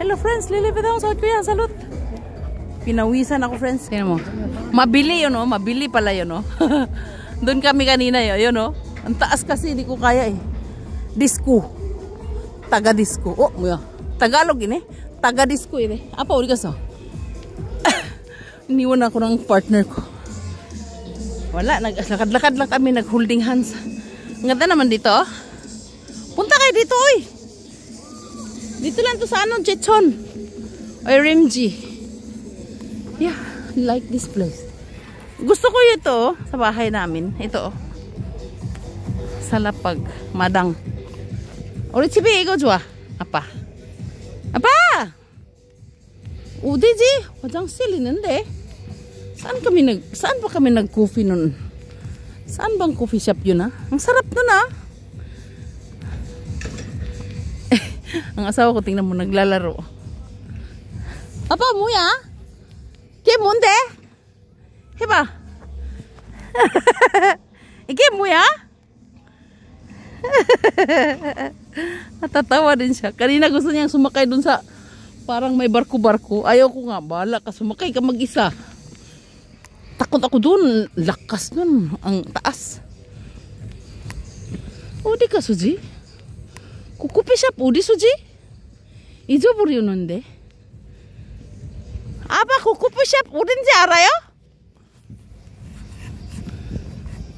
Hello friends, lilipit ako sa Kuya, salud. Pinawisan ako friends. Tingnan mo. Mabili yun, oh. Mabili pala yun, oh. Doon kami kanina yun, oh. Ang taas kasi, hindi ko kaya eh. Disco. Taga-disco. Oh, yeah. Tagalog ini. Taga-disco ini. Apa uli kaso? Iniwan ako ng partner ko. Wala, naglakad-lakad lang kami, nag-holding hands. Ang ganda naman dito, oh. Punta kayo dito, oy. Dito lang to sa ano, Jetson. Oy, Rimji. Yeah, I like this place. Gusto ko ito, sa bahay namin. Ito, oh. Sa Lapag, Madang. 우리 집에 이거 좋아. 아빠. 아빠! 어디지? 화장실 있는데. Saan pa kami nag-coffee nun? Saan bang coffee shop yun, ha? Ang sarap nun, ha? Ang asawa ko, tingnan mo, naglalaro. Apa, 뭐야? 이게 뭔데? 해봐. 이게 뭐야? Natatawa din siya. Kanina gusto niyang sumakay dun sa parang may barko-barko. Ayaw ko nga, bahala ka, sumakay ka mag-isa. Takot ako dun. Lakas dun. Ang taas. 어디 가서지? 그 커피숍 어디서지? 잊어버렸는데. 아빠 그 커피숍 어딘지 알아요?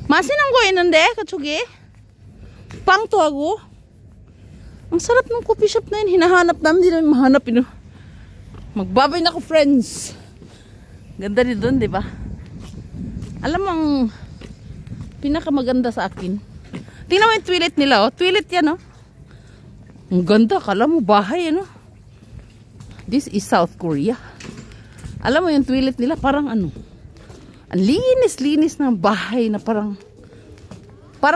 맛있는 거 있는데 그쪽에 빵도 하고. Ang sarap ng coffee shop na yun. Hinahanap namin, hindi namin mahanap yun. Magbabay na ko friends. Ganda rin doon, di ba? Alam mo ang pinakamaganda sa akin. Tingnan mo yung toilet nila, oh. Toilet yan, oh. Ang ganda, kala mo bahay, ano? This is South Korea. Alam mo yung toilet nila, parang ano? Ang linis-linis ng bahay na parang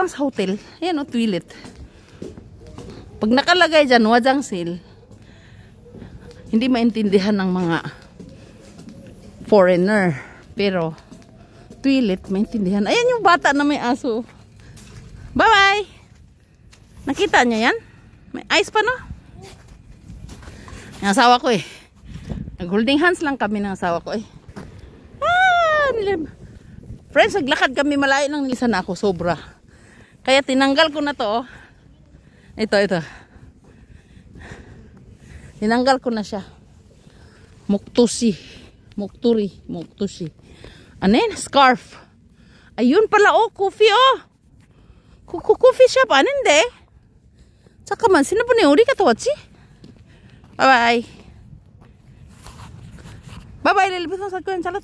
sa hotel. Ayan, oh, toilet. Pag nakalagay dyan, 화장실, hindi maintindihan ng mga foreigner. Pero, toilet, maintindihan. Ayan yung bata na may aso. Bye-bye! Nakita niyo yan? May ice pa, no? Yung asawa ko eh. Nag-holding hands lang kami ng asawa ko eh. Friends, naglakad kami, malayo ng nilisan ako, sobra. Kaya tinanggal ko na to, oh. Ito. Tinanggal ko na siya. Mukturi. Ano yun? Scarf. Ayun pala, oh, coffee, oh. Coffee shop, aninde? 잠깐만, 지난번에 어디 갔다 왔지? 바이바이. 바이바이, 릴리부터 살 거야, 잘랐